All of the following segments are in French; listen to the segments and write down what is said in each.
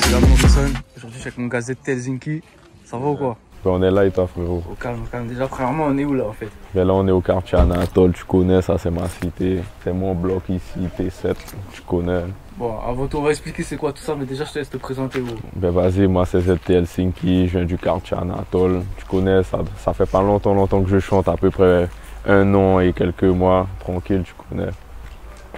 c'est la Morrison. Aujourd'hui, je suis avec mon gars ZT Helsinki. Ça va ou quoi? Ben, on est là et toi, frérot. Au calme, au calme. Déjà, premièrement, on est où là en fait? Ben là, on est au quartier Anatole, tu connais, ça c'est ma cité. C'est mon bloc ici, T7, tu connais. Bon, avant tout, on va expliquer c'est quoi tout ça, mais déjà, je te laisse te présenter. Gros. Ben vas-y, moi c'est ZT Helsinki, je viens du quartier Anatole. Tu connais, ça fait pas longtemps que je chante, à peu près 1 an et quelques mois, tranquille, tu connais.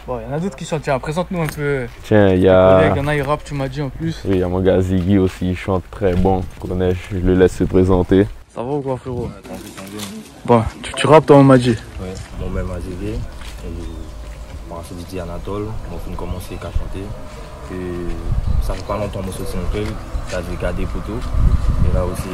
Bon, il y en a d'autres qui chantent. Tiens, présente-nous un peu. Tiens, il y Il y a... en a, ils rappent, tu m'as dit en plus. Oui, il y a mon gars Ziggy aussi, il chante très bon. Tu connais, je le laisse se présenter. Ça va ou quoi, frérot? Bon, tu rappes, toi, on m'a dit. Oui, moi-même à Ziggy. Moi, c'est Didier Anatole. Moi, je viens de commencer à chanter. Et ça fait pas longtemps que je suis un peu. J'ai gardé pour tout. Et là aussi,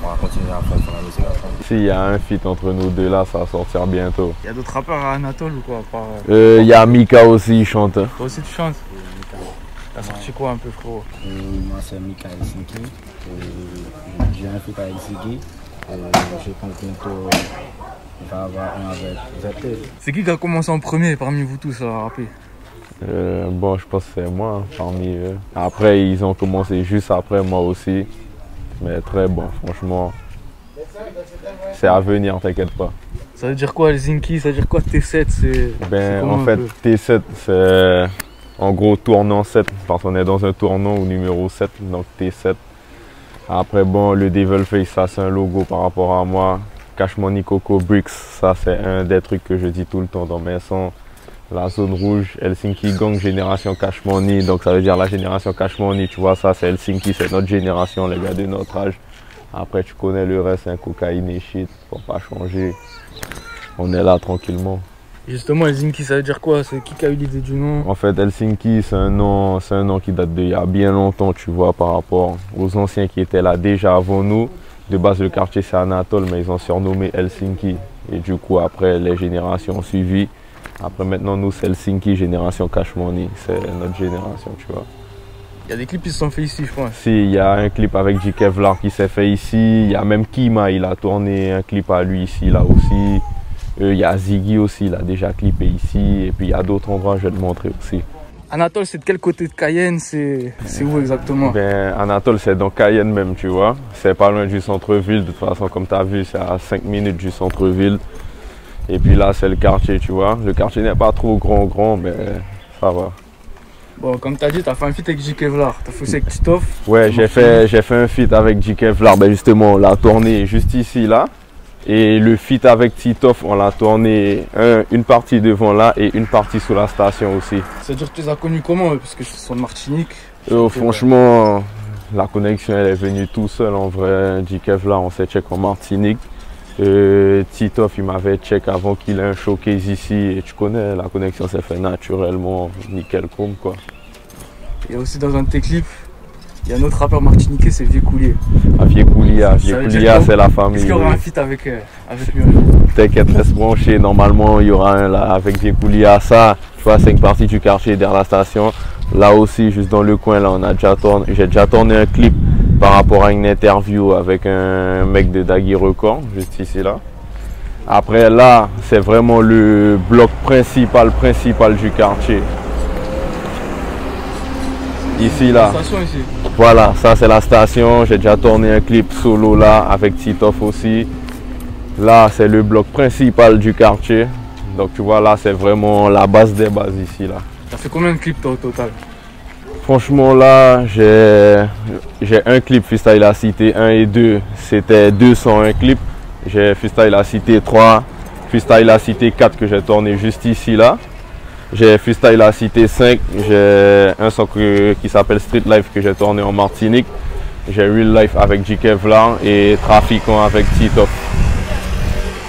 on va continuer à faire la musique. S'il y a un feat entre nous deux là, ça va sortir bientôt. Il y a d'autres rappeurs à Anatole ou quoi? Il y a Mika aussi, il chante. Toi aussi, tu chantes? T'as sorti quoi un peu, frérot? Moi, c'est Mika Helsinki. J'ai un feat avec Ziggy. Je pense bientôt il va y avoir un avec ZT. C'est qui a commencé en premier parmi vous tous à rapper? Bon, je pense que c'est moi parmi eux. Après, ils ont commencé juste après moi aussi. Mais très bon, franchement. C'est à venir, t'inquiète pas. Ça veut dire quoi Helsinki? Ça veut dire quoi T7? Ben, en fait, T7, c'est en gros tournant 7. Parce qu'on est dans un tournant au numéro 7, donc T7. Après, bon, le Devilface, ça c'est un logo par rapport à moi. Cash Money Coco Bricks, ça c'est un des trucs que je dis tout le temps dans mes sons. La zone rouge, Helsinki Gang, génération Cash Money. Donc ça veut dire la génération Cash Money, tu vois, ça c'est Helsinki, c'est notre génération, les gars de notre âge. Après, tu connais le reste, un cocaïne et shit, faut pas changer. On est là tranquillement. Justement, Helsinki, ça veut dire quoi? C'est qui a eu l'idée du nom? En fait, Helsinki, c'est un nom qui date d'il y a bien longtemps, tu vois, par rapport aux anciens qui étaient là déjà avant nous. De base, le quartier, c'est Anatole, mais ils ont surnommé Helsinki. Et du coup, après, les générations ont suivi. Après, maintenant, nous, c'est Helsinki, génération Cash Money. C'est notre génération, tu vois. Il y a des clips qui se sont faits ici, je pense. Si, il y a un clip avec J. Kevlar qui s'est fait ici. Il y a même Kima, il a tourné un clip à lui ici, là aussi. Il y a Ziggy aussi, il a déjà clippé ici. Et puis, il y a d'autres endroits, je vais te montrer aussi. Anatole, c'est de quel côté de Cayenne? C'est où exactement? Ben, Anatole, c'est dans Cayenne même, tu vois. C'est pas loin du centre-ville. De toute façon, comme tu as vu, c'est à 5 minutes du centre-ville. Et puis là, c'est le quartier, tu vois. Le quartier n'est pas trop grand, mais ça va. Bon, comme tu as dit, tu as fait un feat avec J. Kevlar. Tu as fait aussi avec Titoff. Ouais, j'ai fait un feat avec J. Kevlar. Ben justement, on l'a tourné juste ici, là. Et le feat avec Titoff, on l'a tourné une partie devant là et une partie sous la station aussi. C'est-à-dire que tu les as connus comment? Parce que ce sont de Martinique. Franchement, la connexion, elle est venue tout seul en vrai. J. Kevlar, on s'est check en Martinique. Titoff, il m'avait check avant qu'il ait un showcase ici. Et tu connais, la connexion s'est fait naturellement, nickel chrome quoi. Et aussi dans un de tes clips, il y a un autre rappeur martiniquais, c'est Vieux Coulier. Ah, Vieux Coulier, c'est la famille. Est-ce qu'il y aura un feat avec lui un jour? T'inquiète, reste branché. Normalement, il y aura un là avec Vieux Coulier. Ça, tu vois, c'est une partie du quartier derrière la station. Là aussi, juste dans le coin, là, j'ai déjà tourné un clip par rapport à une interview avec un mec de Dagui Record, juste ici là. Après là, c'est vraiment le bloc principal du quartier. Ici là. La station ici. Voilà, ça c'est la station. J'ai déjà tourné un clip solo là avec Titoff aussi. Là, c'est le bloc principal du quartier. Donc tu vois là, c'est vraiment la base des bases ici là. Ça fait combien de clips toi, au total? Franchement là, j'ai un clip Freestyle à Cité 1 et 2, c'était 201 clips. J'ai Freestyle à Cité 3, Freestyle à Cité 4 que j'ai tourné juste ici là. J'ai Freestyle à Cité 5, j'ai un son qui s'appelle Street Life que j'ai tourné en Martinique. J'ai Real Life avec J. Kevlar et Trafiquant avec Titoff.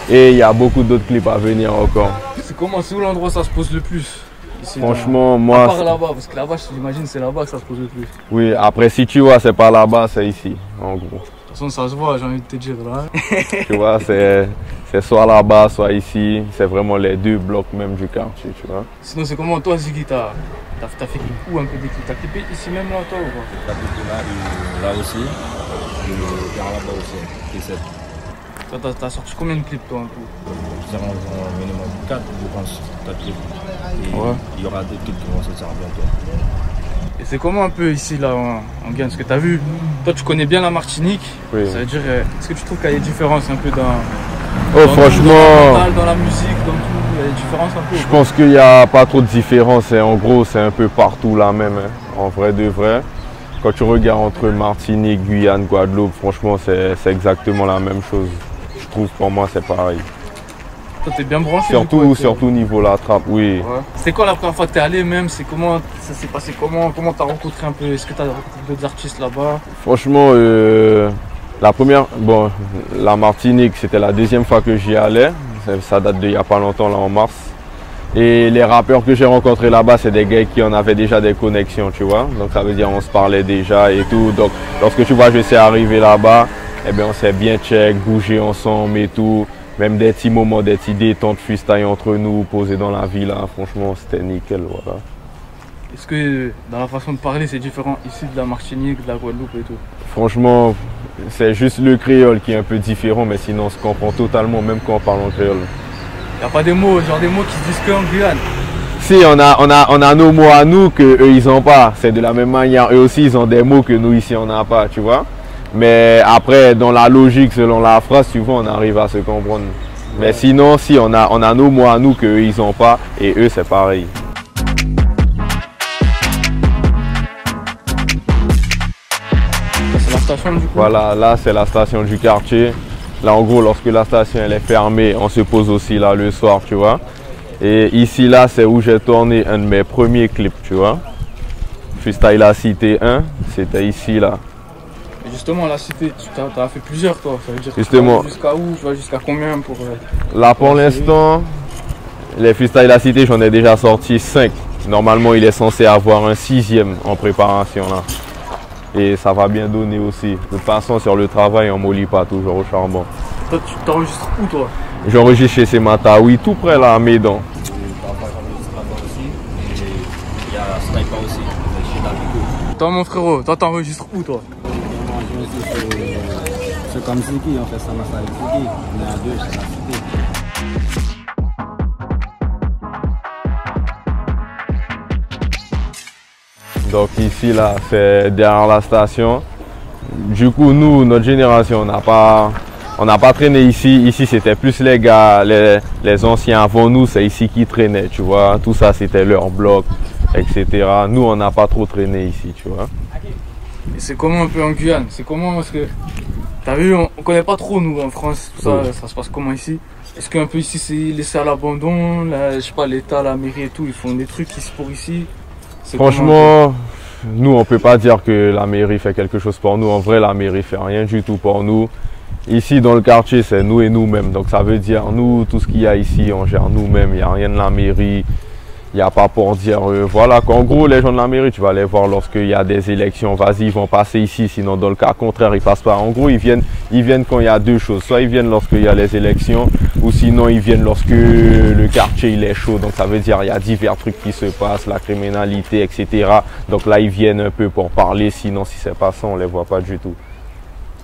Et il y a beaucoup d'autres clips à venir encore. C'est comment, c'est où l'endroit où ça se pose le plus? Ici, franchement, moi... À part là-bas, parce que là-bas, j'imagine c'est là-bas que ça se pose le plus. Oui, après si tu vois, c'est pas là-bas, c'est ici, en gros. De toute façon, ça se voit, j'ai envie de te dire là. Tu vois, c'est soit là-bas, soit ici. C'est vraiment les deux blocs même du quartier, tu vois. Sinon, c'est comment toi, Ziggy, t'as fait où un peu des clips? T'as clippé ici même là, toi ou quoi? T'as clippé là aussi. Et là-bas aussi, T7. Toi, t'as sorti combien de clips toi un coup? Je dirais environ minimum 4, je pense, 4 clips. Et ouais. il y aura des clips qui vont sortir bientôt. Et c'est comment un peu ici là en Guyane? Parce que tu as vu, toi tu connais bien la Martinique, Oui. ça veut dire, est-ce que tu trouves qu'il y a des différences un peu dans franchement, dans la musique, dans tout, il y a des différences un peu? je pense qu'il n'y a pas trop de différence. En gros, c'est un peu partout la même, hein, en vrai de vrai. Quand tu regardes entre Martinique, Guyane, Guadeloupe, franchement, c'est exactement la même chose. Je trouve pour moi, c'est pareil. Toi, t'es bien branché. Surtout niveau la trappe, oui. Ouais. C'était quoi la première fois que t'es allé même? C'est comment ça s'est passé? Comment t'as rencontré un peu? Est-ce que t'as rencontré d'autres artistes là-bas? Franchement, la Martinique, c'était la deuxième fois que j'y allais. Ça date d'il n'y a pas longtemps, là en mars. Et les rappeurs que j'ai rencontrés là-bas, c'est des gars qui en avaient déjà des connexions, tu vois. Donc ça veut dire on se parlait déjà et tout. Donc lorsque tu vois, je suis arrivé là-bas, eh bien on s'est bien check, bougé ensemble et tout. Même des petits moments, des petits détentes freestyle entre nous, posés dans la villa. Franchement, c'était nickel, voilà. Est-ce que dans la façon de parler, c'est différent ici de la Martinique, de la Guadeloupe et tout? Franchement, c'est juste le créole qui est un peu différent, mais sinon on se comprend totalement, même quand on parle en créole. Il n'y a pas des mots, genre des mots qui se disent qu'en Guyane? Si, on a nos mots à nous qu'eux ils n'ont pas. C'est de la même manière, eux aussi ils ont des mots que nous ici on n'a pas, tu vois. Mais après, dans la logique, selon la phrase, tu vois, on arrive à se comprendre. Mais sinon, si, on a nos mots à nous qu'eux ils n'ont pas, et eux c'est pareil. C'est la station du coup? Voilà, là c'est la station du quartier. Là en gros, lorsque la station elle est fermée, on se pose aussi là le soir, tu vois. Et ici là, c'est où j'ai tourné un de mes premiers clips, tu vois. Freestyle La Cité 1, c'était ici là. Et justement, La Cité, tu as fait plusieurs toi, ça veut dire justement. Jusqu'à où? Tu vas jusqu'à combien pour... Là pour l'instant, les Freestyle La Cité, j'en ai déjà sorti 5. Normalement, il est censé avoir un 6e en préparation là. Et ça va bien donner aussi. De toute façon, sur le travail, on ne mollit pas toujours au charbon. Toi, tu t'enregistres où toi? J'enregistre chez Semata, oui, tout près là à Médan. Parfois j'enregistre là-bas aussi. Et il y a Sniper aussi, chez Davido. Toi mon frérot, toi t'enregistres où toi? Moi, je suis sur comme Ziki, on fait ça avec Ziki. On est à deux chez La Cité. Donc ici là, c'est derrière la station. Du coup, nous, notre génération, on n'a pas traîné ici. Ici, c'était plus les gars, les anciens avant nous, c'est ici qu'ils traînaient, tu vois. Tout ça, c'était leur bloc, etc. Nous, on n'a pas trop traîné ici, tu vois. Et c'est comment un peu en Guyane? C'est comment, parce que t'as vu, on connaît pas trop nous en France, tout ça, ça se passe comment ici? Est-ce qu'un peu ici c'est laissé à l'abandon, je sais pas, l'État, la mairie et tout, ils font des trucs ici pour ici? Franchement, nous on peut pas dire que la mairie fait quelque chose pour nous. En vrai, la mairie fait rien du tout pour nous. Ici dans le quartier, c'est nous et nous-mêmes. Donc ça veut dire nous, tout ce qu'il y a ici, on gère nous-mêmes. Il n'y a rien de la mairie. Il n'y a pas pour dire, voilà, qu'en gros, les gens de la mairie, tu vas les voir lorsqu'il y a des élections, vas-y, ils vont passer ici, sinon dans le cas contraire, ils passent pas. En gros, ils viennent quand il y a deux choses. Soit ils viennent lorsqu'il y a les élections, ou sinon ils viennent lorsque le quartier il est chaud. Donc ça veut dire il y a divers trucs qui se passent, la criminalité, etc. Donc là, ils viennent un peu pour parler, sinon si c'est pas ça, on les voit pas du tout.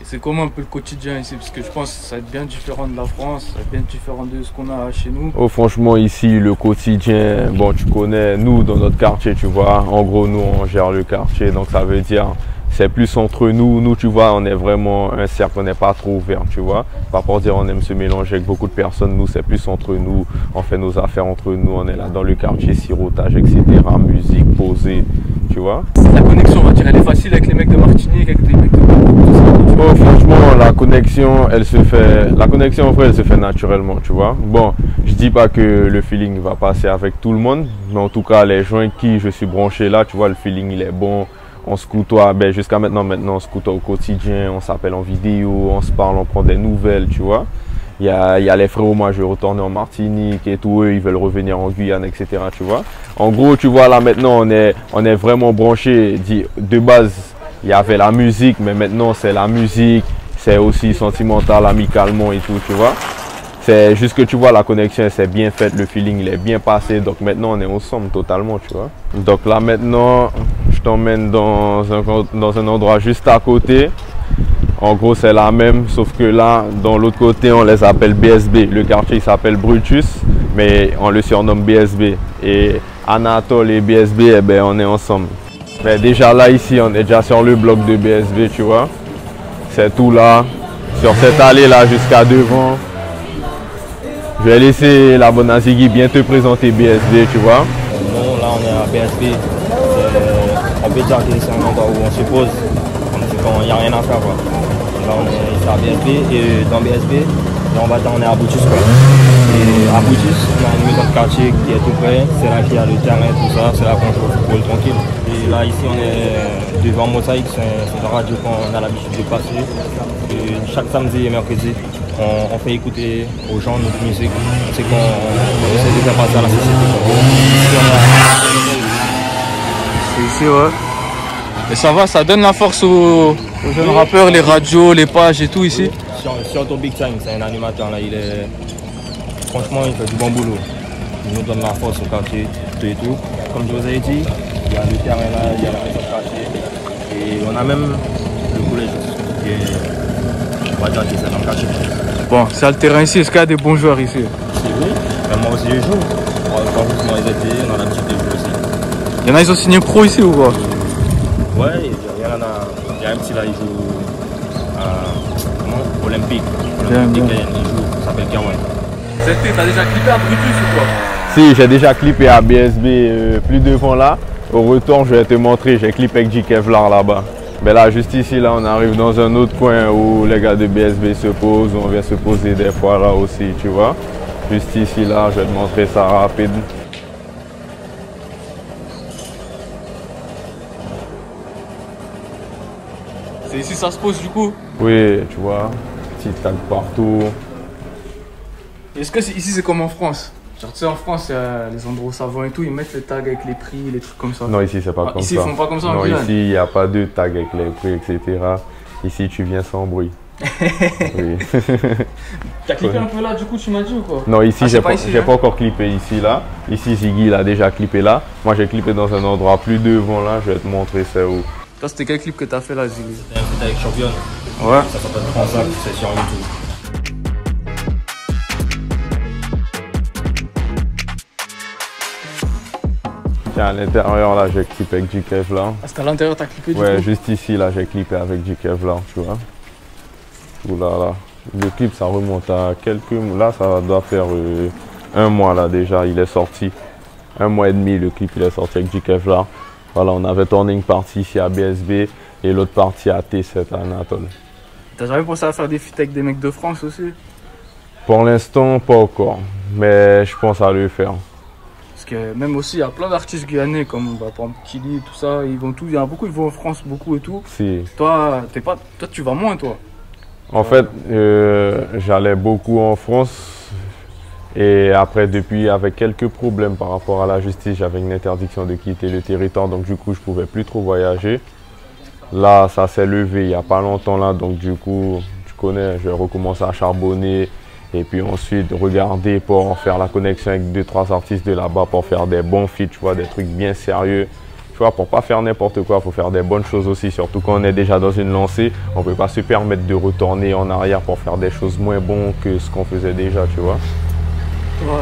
C'est comment un peu le quotidien ici? Parce que je pense que ça va être bien différent de la France, ça va être bien différent de ce qu'on a chez nous. Oh, franchement, ici, le quotidien, bon, tu connais, nous, dans notre quartier, tu vois, en gros, nous, on gère le quartier, donc ça veut dire, c'est plus entre nous. Nous, tu vois, on est vraiment un cercle, on n'est pas trop ouvert, tu vois. Pas pour dire on aime se mélanger avec beaucoup de personnes, nous, c'est plus entre nous, on fait nos affaires entre nous, on est là dans le quartier, sirotage, etc., musique, posée, tu vois. La connexion, on va dire, elle est facile avec les mecs de Martinique, avec les mecs de Guadeloupe, tout ça. Oh, franchement, la connexion, en vrai, elle se fait naturellement, tu vois. Bon, je dis pas que le feeling va passer avec tout le monde, mais en tout cas, les gens avec qui je suis branché là, tu vois, le feeling, il est bon. On se côtoie, ben, jusqu'à maintenant, on se côtoie au quotidien, on s'appelle en vidéo, on se parle, on prend des nouvelles, tu vois. Il y a les frérots, moi, je vais retourner en Martinique et tout, eux, ils veulent revenir en Guyane, etc., tu vois. En gros, tu vois, là, maintenant, on est vraiment branché. De base, il y avait la musique, mais maintenant, c'est la musique, c'est aussi sentimental, amicalement et tout, tu vois. C'est juste que tu vois, la connexion, c'est bien faite, le feeling, il est bien passé. Donc maintenant, on est ensemble totalement, tu vois. Donc là, maintenant, je t'emmène dans un endroit juste à côté. En gros, c'est la même, sauf que là, dans l'autre côté, on les appelle BSB. Le quartier, il s'appelle Brutus, mais on le surnomme BSB. Et Anatole et BSB, eh ben, on est ensemble. Mais déjà là, ici, on est déjà sur le bloc de BSB, tu vois. C'est tout là, sur cette allée là jusqu'à devant. Je vais laisser la bonne Ziggy bien te présenter BSB, tu vois. Non, là on est à BSB. On peut dire que c'est un endroit où on se pose. Il n'y a rien à faire, quoi. Là on est ici à BSB et dans BSB, là on est à Boutis, quoi. Et à Boutis, on a une maison de quartier qui est tout près. C'est là qu'il y a le terrain, tout ça. C'est là qu'on joue au football tranquille. Et là ici on est devant Mosaïque, c'est une radio qu'on a l'habitude de passer. Et chaque samedi et mercredi, on fait écouter aux gens notre musique. C'est qu'on essaie de faire passer à la société. C'est ici, ouais. Et ça va, ça donne la force aux jeunes rappeurs, les radios, les pages et tout ici. Surtout Big Time, c'est un animateur là, franchement il fait du bon boulot. Il nous donne la force au quartier, tout et tout. Comme je vous ai dit, il y a le terrain là, il y a la maison de quartier. Et on a même le collège qui est, on va dire, qui est dans le quartier. Bon, c'est le terrain ici, est-ce qu'il y a des bons joueurs ici? C'est vrai, mais moi aussi je joue. Quand justement ils étaient, on a l'habitude de jouer aussi. Il y en a, ils ont signé pro ici ou quoi? Ouais, il y a un petit là, il joue à Olympique. Olympique, il joue, il s'appelle Kerwin. T'as déjà clippé à Brutus ou quoi? Si, j'ai déjà clippé à BSB plus devant là. Au retour, je vais te montrer, j'ai clippé avec J Kevlar là-bas. Mais là, juste ici, là, on arrive dans un autre coin où les gars de BSB se posent. On vient se poser des fois là aussi, tu vois. Juste ici, là, je vais te montrer ça rapide. C'est ici ça se pose du coup? Oui, tu vois, petit tag partout. Est-ce que ici c'est comme en France? Genre tu sais en France, il y a les endroits savants et tout, ils mettent les tags avec les prix, les trucs comme ça. Non, ici c'est pas comme ici, ça. Ici ils font pas comme ça en Non, Guyane. ici il n'y a pas de tag avec les prix, etc. Ici tu viens sans bruit. Oui. T'as clippé un peu là du coup tu m'as dit ou quoi? Non, ici j'ai pas hein? encore clippé ici là. Ici Ziggy il a déjà clippé là. Moi j'ai clippé dans un endroit plus devant là, je vais te montrer c'est où. Toi c'était quel clip que t'as fait là Ziggy? C'était un clip avec Champion. Ouais. Ça s'appelle Transac, c'est sur YouTube. Tiens, à l'intérieur là j'ai clippé avec J Kevlar. Ah c'était à l'intérieur t'as clippé du coup? Ouais, juste ici là j'ai clippé avec J Kevlar, tu vois. Tout là. Le clip ça remonte à quelques mois. Là ça doit faire un mois là déjà, il est sorti. 1 mois et demi le clip il est sorti avec J Kevlar. Voilà, on avait tourné une partie ici à BSB et l'autre partie à T7 à Anatole. T'as jamais pensé à faire des feats avec des mecs de France aussi? Pour l'instant, pas encore, mais je pense à le faire. Parce que même aussi, il y a plein d'artistes guyanais comme par exemple Kili, tout ça, ils vont tout, il y en a beaucoup, ils vont en France beaucoup et tout. Si. Toi, tu vas moins toi? En fait, j'allais beaucoup en France. Et après, depuis, avec quelques problèmes par rapport à la justice, j'avais une interdiction de quitter le territoire, donc du coup, je ne pouvais plus trop voyager. Là, ça s'est levé il n'y a pas longtemps, là, donc du coup, tu connais, je vais recommencer à charbonner et puis ensuite regarder pour faire la connexion avec 2-3 artistes de là-bas pour faire des bons feats, tu vois, des trucs bien sérieux. Tu vois, pour pas faire n'importe quoi, il faut faire des bonnes choses aussi, surtout quand on est déjà dans une lancée, on ne peut pas se permettre de retourner en arrière pour faire des choses moins bonnes que ce qu'on faisait déjà, tu vois.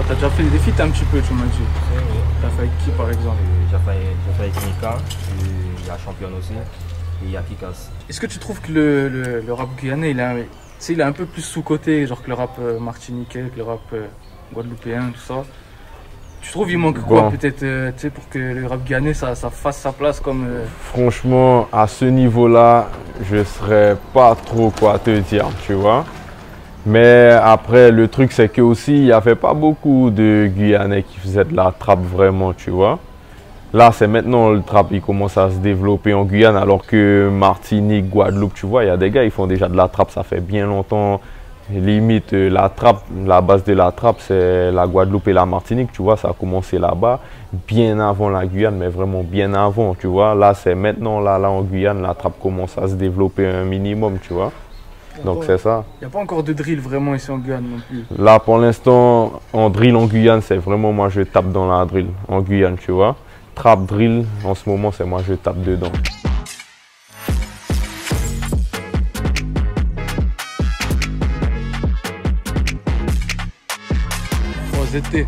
T'as déjà fait des feats un petit peu, tu m'as dit. Oui. T'as fait avec qui par exemple? J'ai fait avec Mika, il y a Champion aussi, et il y a Kikas. Est-ce que tu trouves que le rap guyanais, il est un peu plus sous-coté, genre que le rap martiniquais, que le rap guadeloupéen, tout ça? Tu trouves qu'il manque quoi peut-être pour que le rap guyanais ça fasse sa place comme... Franchement, à ce niveau-là, je ne saurais pas trop quoi te dire, tu vois. Mais après, le truc, c'est que aussi, il n'y avait pas beaucoup de Guyanais qui faisaient de la trappe vraiment, tu vois. Là, c'est maintenant le trap, il commence à se développer en Guyane, alors que Martinique, Guadeloupe, tu vois, il y a des gars, ils font déjà de la trappe, ça fait bien longtemps. Limite, la trappe, la base de la trappe, c'est la Guadeloupe et la Martinique, tu vois, ça a commencé là-bas, bien avant la Guyane, mais vraiment bien avant, tu vois. Là, c'est maintenant, là en Guyane, la trappe commence à se développer un minimum, tu vois. Donc c'est ça. Il n'y a pas encore de drill vraiment ici en Guyane non plus. Là pour l'instant, en drill en Guyane, c'est vraiment moi je tape dans la drill en Guyane, tu vois. Trap drill, en ce moment, c'est moi je tape dedans. Oh ZT,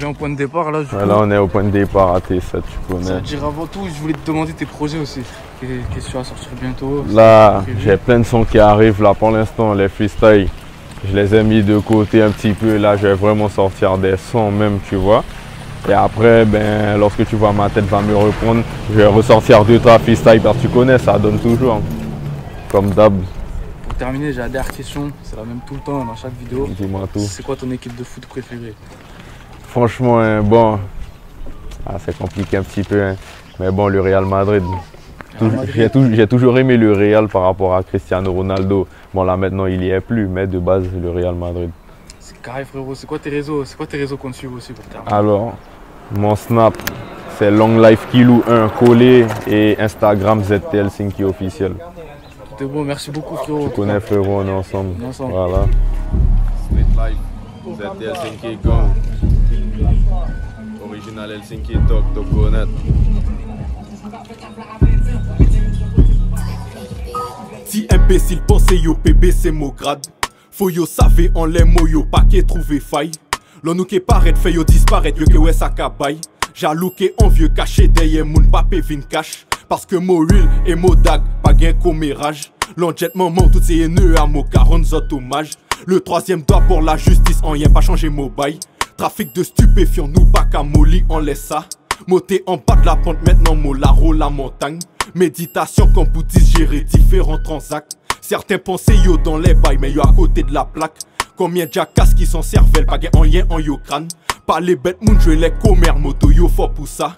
vient au point de départ là. Ouais, là on est au point de départ à T7, tu connais. Ça veut dire avant tout, je voulais te demander tes projets aussi. Qu'est-ce que tu vas sortir bientôt? Là, j'ai plein de sons qui arrivent là pour l'instant, les freestyles. Je les ai mis de côté un petit peu, là je vais vraiment sortir des sons même, tu vois. Et après, ben, lorsque tu vois ma tête va me reprendre, je vais ressortir 2-3 freestyles parce que tu connais, ça donne toujours. Comme d'hab. Pour terminer, j'ai la dernière question, c'est la même tout le temps dans chaque vidéo. Dis-moi tout. C'est quoi ton équipe de foot préférée? Franchement, hein, bon, c'est compliqué un petit peu, hein, mais bon, le Real Madrid. J'ai toujours aimé le Real par rapport à Cristiano Ronaldo. Bon, là maintenant, il n'y est plus, mais de base, le Real Madrid. C'est carré, frérot. C'est quoi tes réseaux qu'on suit aussi pour terminer? Alors, mon Snap, c'est Long Life Kilou 1 collé et Instagram ZT Helsinki officiel. Tout est bon, merci beaucoup, frérot. Tu connais, frérot, on est ensemble. On est ensemble. Voilà. Street Life, ZT Helsinki Gang. Original Helsinki Talk, Tokonet. Si imbécile pensez yo bébé c'est mon grade. Faut yo savez en les mots yo pas qu'est trouvé faille. L'on nous qui paraît fait yo disparaître yo que ouais ça cabaye. Jaloux qui envieux caché derrière moun papé vin cash. Parce que mo huile et mo dag pas gain commérage. L'on jet maman tout ces haineux à mo 40 autres hommages. Le troisième doigt pour la justice en rien pas changer mo bail. Trafic de stupéfiants nous pas qu'à molly on laisse ça. Moté en bas de la pente maintenant mo la roule la montagne. Méditation comme bouddhiste gérer différents transacts. Certains pensaient yo dans les bails mais yo à côté de la plaque. Combien de jackass qui s'en servent pas gain en lien en yo crâne. Pas les bêtes moun je les commères moto yo fort pour ça.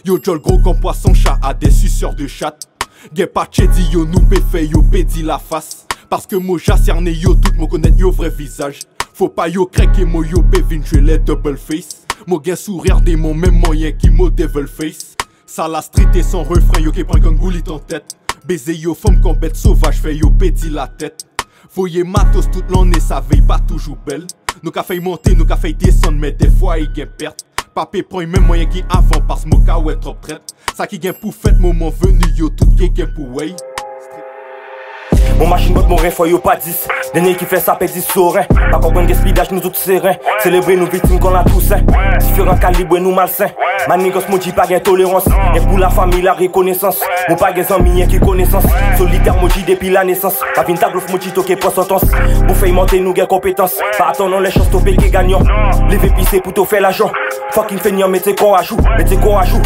Yo jol gros comme poisson chat à des suceurs de chatte. Gen pas dit yo nous fait yo pédi la face. Parce que moi j'ai cerné yo tout mo connaître yo vrai visage. Faut pas yo craquer mo yo pévin je les double face. Mo gen sourire des mon même moyen qui mo devil face. Ça la street et son refrain yo qui prend qu'un goulit en tête. Baiser yo femme comme bête sauvage fait yo pédi la tête. Voyez matos toute l'année ça veille pas toujours belle. Nous qu'a fait monter, nous qu'a fait descendre mais des fois il gagne perte. Papé prend même moyen qui avant parce mo ka ouais trop traite. Ça qui gagne pour fête moment venu yo tout qui gagne pour way. Mon machine botte mon rein faut yo pas 10. Dernier qui fait ça pète 10 sorin. Pas comprendre gaspillage nous autres sereins. Célébrer nos victimes qu'on a tous hein. Différents calibres nous malsains. Manigos mon dit pas gain tolérance. Et pour la famille la reconnaissance. Mon pas gain amis qui connaissance. Solitaire mon dit depuis la naissance. Pas vin table mon dit toqué pour sentence. Pour faire monter nous gain compétence. Pas attendons les choses topé qui gagnant. Lever pisser pour te faire l'argent. Fucking feignant mettez courageux. Mettez courageux.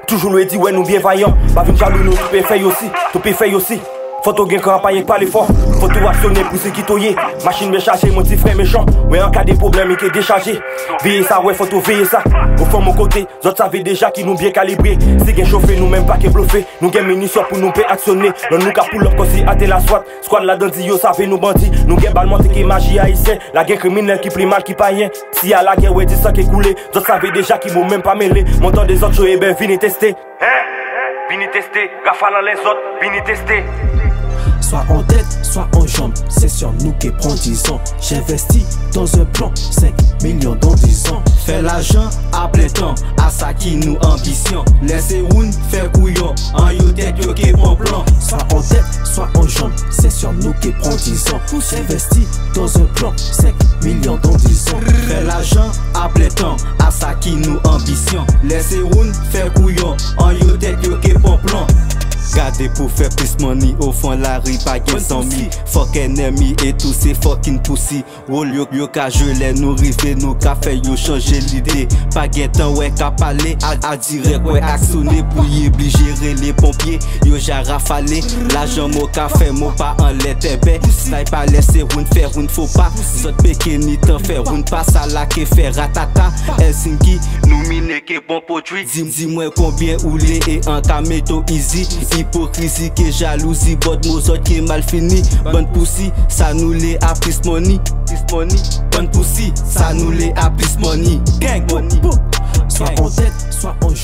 Toujours lui dit ouais nous bien vaillants. Pas vin jaloux nous tout fait aussi. Tout fait aussi. Faut tout gain campagne pas l'effort. Faut tout actionner pour ce qui toye. Machine me charger mon petit frère méchant. Ouais en cas de problème il est déchargé. Veillez ça ouais faut tout veiller ça. Au fond mon côté, autres savez déjà qui nous bien calibré. Si gain chauffé nous même pas qu'est bluffé. Nous gain munitions pour nous payer actionner. Nous nous cap pour l'autre si hâter la SWAT. Squad la dandy yo savez nous bandits. Nous gain balmonté qui magie haïtien. La guerre criminelle qui pris mal qui pas rien. Si à la guerre ouais dit ça qui est coulé. Autres savez déjà qui nous même pas mêlé. Montant des autres et ben venez tester. Venez tester. Rafale les autres. Venez tester. Soit en tête, soit en jambe, c'est sur nous qui prend 10 ans. J'investis dans un plan, 5 millions dans 10 ans. Fais l'argent à plein temps, à ça qui nous ambition. Laissez une faire couillon, en yo tête yo qui prend plan. Soit en tête, soit en jambe, c'est sur nous qui prend 10 ans. J'investis dans un plan, 5 millions dans 10 ans. Fais l'argent à plein temps, à ça qui nous ambition. Laissez une faire couillon, en yo tête yo qui prend plan. Gardez pour faire plus money, au fond la rue pas gain 100 000. Fuck ennemi et tous ces fucking pussy. Roll yo ka gelé, nous rive, nous ka fait yo changer l'idée. Pas gain temps ouais ka parler, à direct ouais actionner pour y gérer les pompiers. Yo ja rafalé, l'argent mo ka fait, mo pas en l'été bé. Snipe pas laisser roune faire roune faut pas. Zot pékin ni t'en faire roune pas ça la qui fait ratata. Helsinki, nous mine que bon produit. Dis-moi combien oulé et en caméto easy. Hypocrisie qui jalousie, bot mozot qui mal fini. Bonne poussi, ça nous l'est à plus money. Bonne poussi, ça nous l'est à plus money. Gang money. Soit en tête, soit en